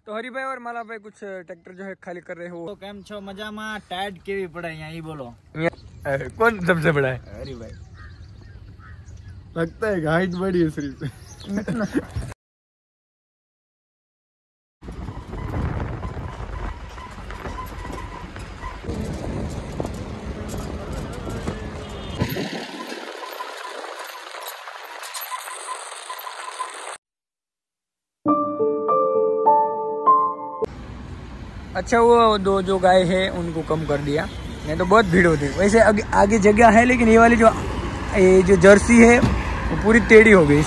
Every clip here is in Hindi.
तो हरी भाई और माला भाई कुछ ट्रैक्टर जो है खाली कर रहे हो। तो केम छो मजा में टाइट केवी पड़े यही बोलो। कौन सबसे बड़ा है? हरी भाई लगता है हाइट बड़ी है सिर्फ। अच्छा वो दो जो गाय है उनको कम कर दिया, नहीं तो बहुत भीड़ होती। वैसे आगे जगह है, लेकिन ये वाली जो जर्सी है वो पूरी टेढ़ी हो गई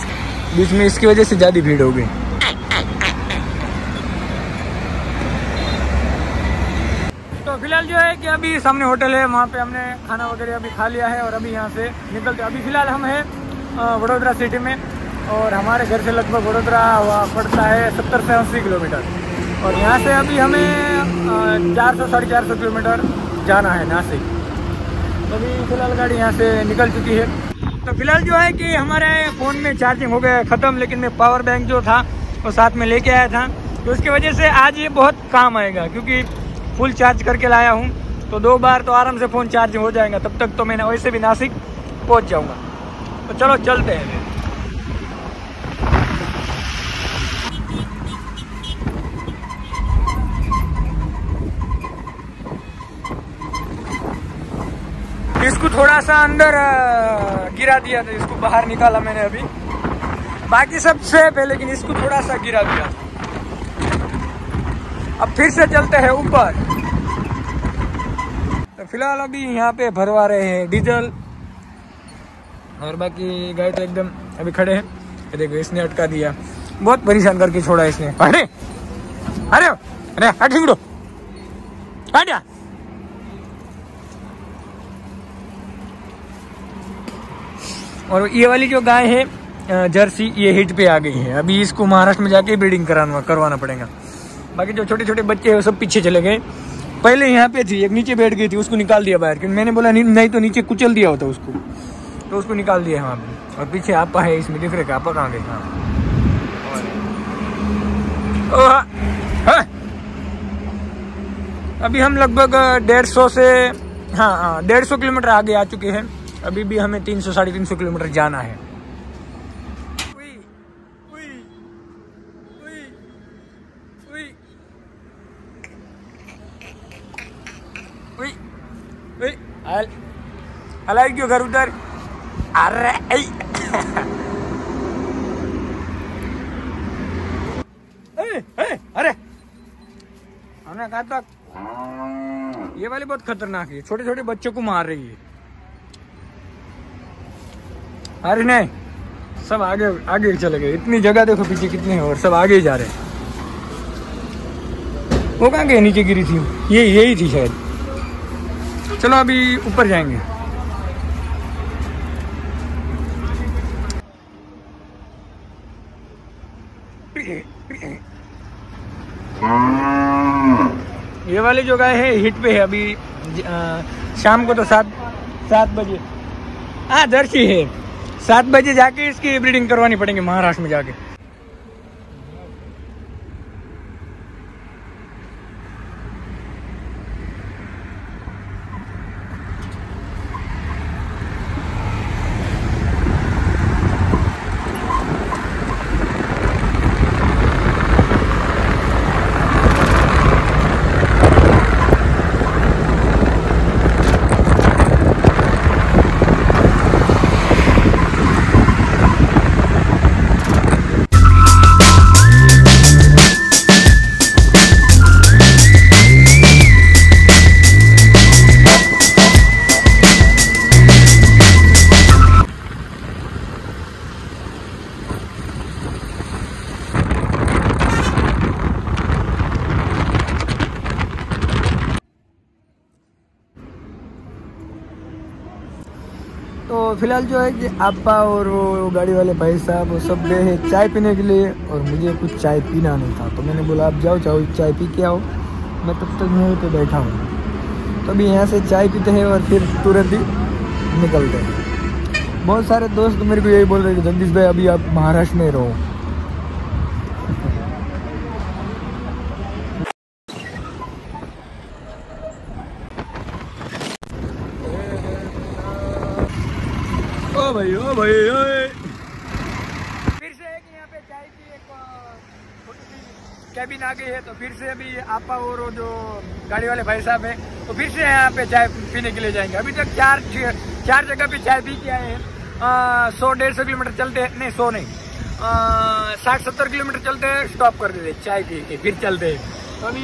बीच में, इसकी वजह से ज़्यादा भीड़ हो गई। तो फिलहाल जो है कि अभी सामने होटल है, वहाँ पे हमने खाना वगैरह अभी खा लिया है और अभी यहाँ से निकलते। अभी फिलहाल हम हैं वडोदरा सिटी में और हमारे घर से लगभग वडोदरा पड़ता है 70 से 80 किलोमीटर और यहाँ से अभी हमें 400 साढ़े 400 किलोमीटर जाना है नासिक। तो अभी फिलहाल गाड़ी यहाँ से निकल चुकी है। तो फिलहाल जो है कि हमारे फ़ोन में चार्जिंग हो गया ख़त्म, लेकिन मैं पावर बैंक जो था वो साथ में लेके आया था, तो उसकी वजह से आज ये बहुत काम आएगा क्योंकि फुल चार्ज करके लाया हूँ। तो 2 बार तो आराम से फ़ोन चार्ज हो जाएगा, तब तक तो मैं वैसे भी नासिक पहुँच जाऊँगा। तो चलो चलते हैं। इसको थोड़ा सा अंदर गिरा दिया था, इसको बाहर निकाला मैंने अभी, बाकी सब सेफ है, लेकिन इसको थोड़ा सा गिरा दिया। अब फिर से चलते हैं ऊपर। तो फिलहाल अभी यहाँ पे भरवा रहे हैं डीजल और बाकी गाय तो एकदम अभी खड़े हैं। देखो इसने अटका दिया, बहुत परेशान करके छोड़ा इसने। अरे अरे अरे हट हट। और ये वाली जो गाय है जर्सी, ये हिट पे आ गई है। अभी इसको महाराष्ट्र में जाके ब्रीडिंग करवाना पड़ेगा। बाकी जो छोटे छोटे बच्चे हैं वो सब पीछे चले गए। पहले यहाँ पे थी, एक नीचे बैठ गई थी, उसको निकाल दिया बाहर, क्योंकि मैंने बोला नहीं तो नीचे कुचल दिया होता उसको, तो उसको निकाल दिया वहाँ पे। और पीछे आपा है, इसमें दिख रहे आपा कहाँ गए? हाँ अभी हम लगभग 150 से 150 किलोमीटर आगे आ चुके हैं। अभी भी हमें 300 साढ़े 300 किलोमीटर जाना है। हलाई क्यों घर उधर? अरे अरे हमने कहा था ये वाली बहुत खतरनाक है, छोटे छोटे बच्चों को मार रही है। अरे नहीं, सब आगे आगे चले गए। इतनी जगह देखो पीछे कितनी है और सब आगे ही जा रहे हैं। वो कहाँ गए? नीचे गिरी थी, यही थी शायद। चलो अभी ऊपर जाएंगे। ये वाली जो गाय है हिट पे है अभी। शाम को तो 7 बजे जर्सी है, 7 बजे जाके इसकी ब्रीडिंग करवानी पड़ेगी महाराष्ट्र में जाके। तो फिलहाल जो है कि आपा और वो गाड़ी वाले भाई साहब वो सब गए हैं चाय पीने के लिए और मुझे कुछ चाय पीना नहीं था, तो मैंने बोला आप जाओ चाय पी के आओ, मैं तब तक यहीं पे बैठा हूँ। तो अभी यहाँ से चाय पीते हैं और फिर तुरंत ही निकलते हैं। बहुत सारे दोस्त मेरे को यही बोल रहे हैं कि जगदीश भाई अभी आप महाराष्ट्र में रहो। भाई ओ भाई ओए। फिर से एक यहाँ पे चाय की एक छोटी सी कैबिन आ गई है, तो फिर से अभी आपा और वो जो गाड़ी वाले भाई साहब है तो फिर से यहाँ पे चाय पीने के लिए जाएंगे। अभी तक चार जगह पे चाय पी के आए हैं। 100-150 किलोमीटर चलते हैं, नहीं 100 नहीं 60-70 किलोमीटर चलते हैं, स्टॉप कर देते चाय पी के फिर चलते हैं। तो अभी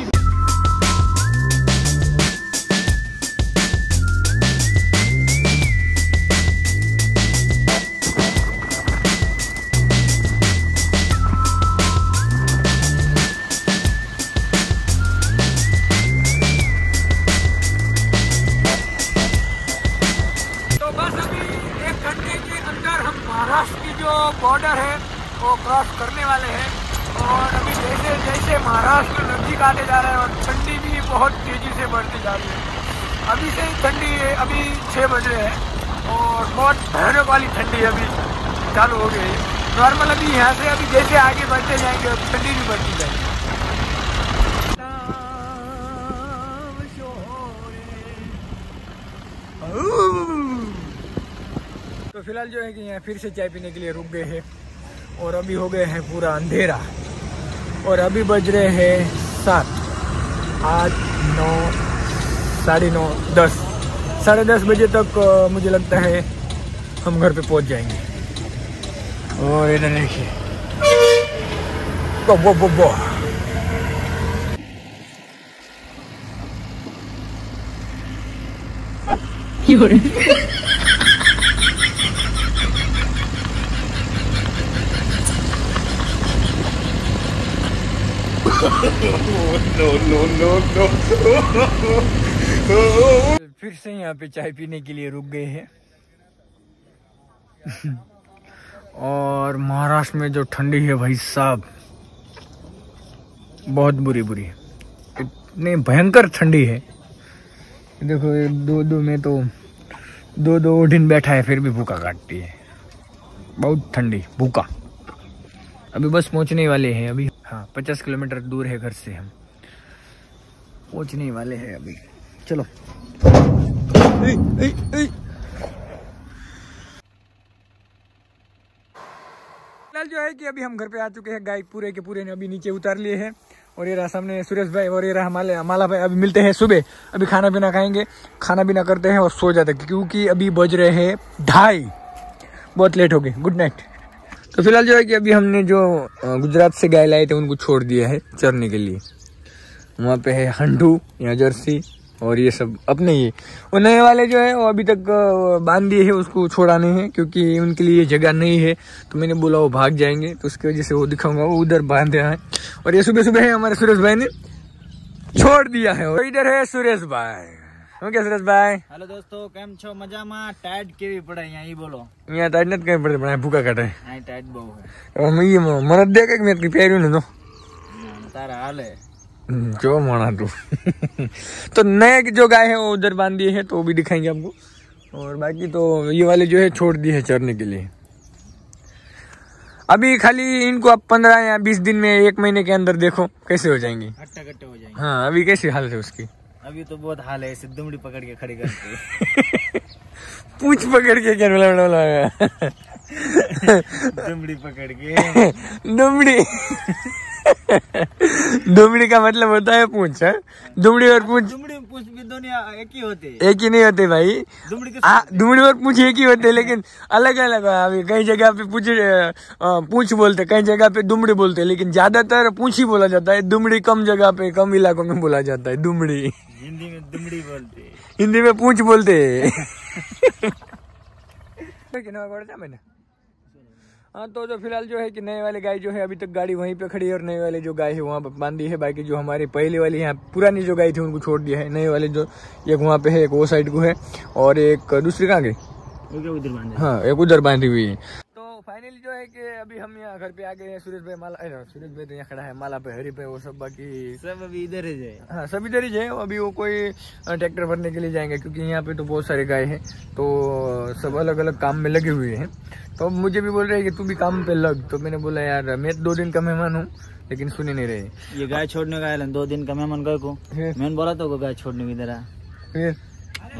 महाराष्ट्र की जो बॉर्डर है वो क्रॉस करने वाले हैं और अभी जैसे जैसे महाराष्ट्र नजदीक आते जा रहे हैं और ठंडी भी बहुत तेजी से बढ़ती जा रही है। अभी से ही ठंडी है, अभी 6 बज रहे हैं और बहुत भयानक वाली ठंडी अभी चालू हो गई है। नॉर्मल अभी यहाँ से अभी जैसे आगे बढ़ते जाएंगे अभी ठंडी भी बढ़ती जाएगी। तो फिलहाल जो है कि यहाँ फिर से चाय पीने के लिए रुक गए हैं और अभी हो गए हैं पूरा अंधेरा और अभी बज रहे हैं 7, 8, 9, 9:30, 10, 10:30 बजे तक मुझे लगता है हम घर पे पहुंच जाएंगे। और इधर देखिए no. फिर से यहाँ पे चाय पीने के लिए रुक गए हैं और महाराष्ट्र में जो ठंडी है भाई साहब बहुत बुरी इतनी भयंकर ठंडी है। देखो 2 में तो 2 दिन बैठा है फिर भी भूखा काटती है, बहुत ठंडी भूखा। अभी बस पहुंचने ही वाले हैं, अभी हाँ 50 किलोमीटर दूर है घर से, हम पहुंचने ही वाले हैं अभी। चलो फिलहाल जो है कि अभी हम घर पे आ चुके हैं। गाय पूरे के पूरे ने अभी नीचे उतार लिए हैं और ये रहा सामने सुरेश भाई और ये रहा माला भाई। अभी मिलते हैं सुबह, अभी खाना पीना खाएंगे, खाना पीना करते हैं और सो जाते हैं क्योंकि अभी बज रहे हैं 2:30, बहुत लेट हो गए। Good night. तो फिलहाल जो है कि अभी हमने जो गुजरात से गाय लाए थे उनको छोड़ दिया है चरने के लिए। वहाँ पे है हंडू, यहाँ जर्सी और ये सब अपने ही। और नए वाले जो है वो अभी तक बांध दिए है, उसको छोड़ाने हैं क्योंकि उनके लिए जगह नहीं है। तो मैंने बोला वो भाग जाएंगे तो उसकी वजह से वो दिखाऊंगा, वो उधर बांधे हैं। और ये सुबह है हमारे सुरेश भाई ने छोड़ दिया है। और इधर है सुरेश भाई। क्या सुरेश भाई? हेलो दोस्तों, केम छो? मजा में? टाइट केवी पड़े यहाँ बोलो? यहाँ टाइट नहीं कहीं पड़े पड़ा, भूखा काटे टाइट बहु है। ये मन देख के मैं प्यारी नहीं तो तारा हाल है जो माना तू तो नए जो गाय है वो उधर बांध दिए है तो वो भी दिखाएंगे आपको। और बाकी तो ये वाले जो है छोड़ दिए है चरने के लिए। अभी खाली इनको आप 15 या 20 दिन में 1 महीने के अंदर देखो कैसे हो जाएंगे, हट्टा-कट्टे हो जाएंगे। हाँ अभी कैसी हालत है उसकी? अभी तो बहुत हाल है, ऐसे दुमड़ी पकड़ के खड़ी करके पूंछ पकड़ के क्या दुमड़ी पकड़ के दुमड़ी का मतलब होता है पूंछ है। दुमड़ी और पूंछ भी दोनों एक ही होते हैं? एक ही नहीं होते भाई। दुमड़ी और पूंछ एक ही होते हैं लेकिन अलग अलग। अभी कई जगह पे पूंछ बोलते, कई जगह पे दुमड़ी बोलते हैं, लेकिन ज्यादातर पूंछ ही बोला जाता है। दुमड़ी कम जगह पे, कम इलाकों में बोला जाता है दुमड़ी। हिंदी में दुमड़ी बोलते, हिंदी में पूंछ बोलते। मैंने हाँ तो जो फिलहाल जो है कि नए वाले गाय जो है अभी तक गाड़ी वहीं पे खड़ी है और नए वाले जो गाय है वहाँ पर बांधी है। बाकी जो हमारी पहले वाली यहाँ पुरानी जो गाय थी उनको छोड़ दिया है। नए वाले जो एक वहाँ पे है, एक वो साइड को है और एक दूसरी कहाँ गई? उधर बांधी। हाँ एक उधर बांधी हुई है। तो फाइनली जो है कि अभी हम यहाँ घर पे आ गए हैं। सुरेश भाई तो यहाँ खड़ा है, माला पे, हरी पे, वो सब बाकी सब अभी इधर ही जाए। हाँ सब इधर ही जाए। अभी वो कोई ट्रैक्टर भरने के लिए जाएंगे क्योंकि यहाँ पे तो बहुत सारे गाय हैं तो सब अलग अलग काम में लगे हुए हैं। तो मुझे भी बोल रहे हैं कि तू भी काम पे लग। तो मैंने बोला यार मैं 2 दिन का मेहमान हूँ, लेकिन सुने नहीं रहे। ये गाय छोड़ने का 2 दिन का मेहमान गए को मैंने बोला तो गाय छोड़ने की तरह। फिर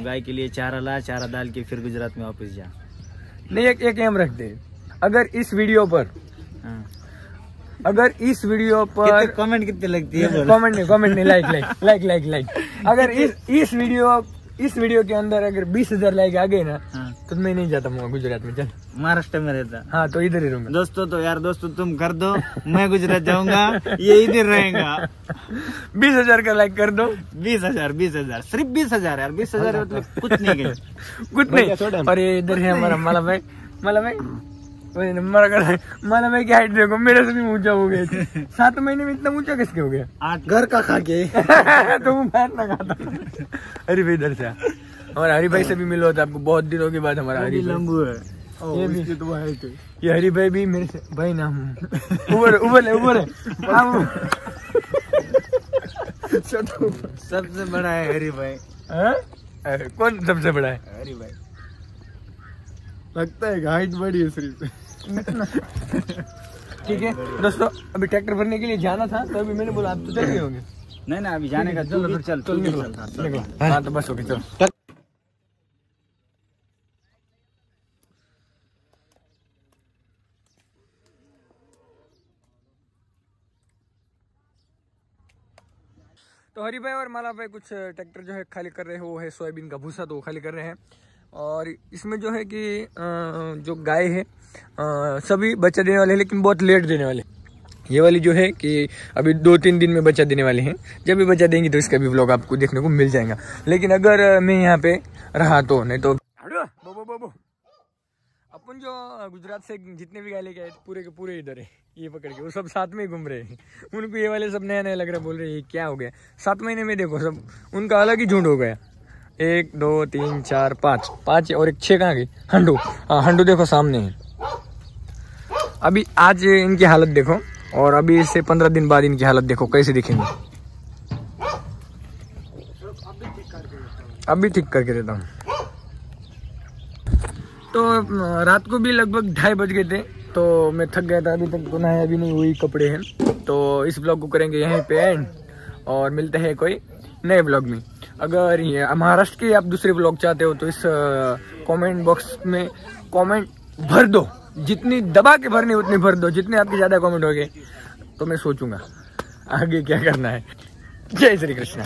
गाय के लिए चारा ला, चारा डाल के फिर गुजरात में वापस जा। नहीं, एक एम रखते, अगर इस वीडियो पर कमेंट कितने लगती है? कमेंट नहीं, लाइक। अगर इस वीडियो के अंदर अगर 20,000 लाइक आ गए ना, तो मैं नहीं जाता हूँ गुजरात में। चल, महाराष्ट्र में रहता। हाँ, तो इधर ही रहूंगा। दोस्तों तुम कर दो, मैं गुजरात जाऊंगा, ये इधर रहेगा। 20,000 का लाइक कर दो। 20,000 सिर्फ 20,000 यार। 20,000 मतलब कुछ नहीं है। कुछ नहीं। और ये इधर है हमारा माला भाई। माला भाई की हाइट देखो, मेरे से भी ऊंचा हो गया। 7 महीने में इतना ऊंचा किसके हो गया? 8 घर का खा के। तो मैं ना खाता। हरी भाई इधर से, और हरी भाई से भी मिलो था आपको बहुत दिनों के बाद। हमारा हरी लंबू है, ये भी तो है। ये हरी भाई भी मेरे से भाई नाम उबर है। सबसे बड़ा है हरी भाई। कौन सबसे बड़ा है? हरी भाई। लगता है हाइट बड़ी है सिर्फ। ठीक है दोस्तों, अभी ट्रैक्टर भरने के लिए जाना था, तो अभी मैंने बोला आप तो चल गए होंगे। नहीं, अभी जाने का। चल निकलो। हाँ, तो बस हो गया, चलो। तो हरी भाई और माला भाई कुछ ट्रैक्टर जो है खाली कर रहे हैं, वो है सोयाबीन का भूसा, तो वो खाली कर रहे हैं। और इसमें जो है कि जो गाय है सभी बच्चा देने वाले हैं, लेकिन बहुत लेट देने वाले। ये वाली जो है कि अभी 2-3 दिन में बच्चा देने वाले हैं। जब भी बच्चा देंगी तो इसका भी व्लॉग आपको देखने को मिल जाएगा। लेकिन अगर मैं यहाँ पे रहा तो, नहीं तो अपन जो गुजरात से जितने भी गाय लेके आए पूरे के पूरे इधर है, ये पकड़ के वो सब साथ में ही घूम रहे हैं। उनको ये वाले सब नया लग रहा है, बोल रहे हैं क्या हो गया। 7 महीने में देखो सब उनका अलग ही झुंड हो गया। 1 2 3 4 5 और एक 6 कहाँ गई? हंडू। हाँ, हंडू देखो सामने है। अभी आज इनकी हालत देखो, और अभी से 15 दिन बाद इनकी हालत देखो कैसे दिखेंगे। अभी ठीक करके देता हूँ। तो रात को भी लगभग 2:30 बज गए थे, तो मैं थक गया था। अभी तक तो नहाया भी नहीं, वही कपड़े हैं। तो इस ब्लॉग को करेंगे यहीं पे एंड, और मिलते हैं कोई नए ब्लॉग में। अगर ये महाराष्ट्र के आप दूसरे ब्लॉग चाहते हो तो इस कमेंट बॉक्स में कमेंट भर दो, जितनी दबा के भरनी उतनी भर दो। जितने आपके ज्यादा कमेंट हो गए तो मैं सोचूंगा आगे क्या करना है। जय श्री कृष्ण।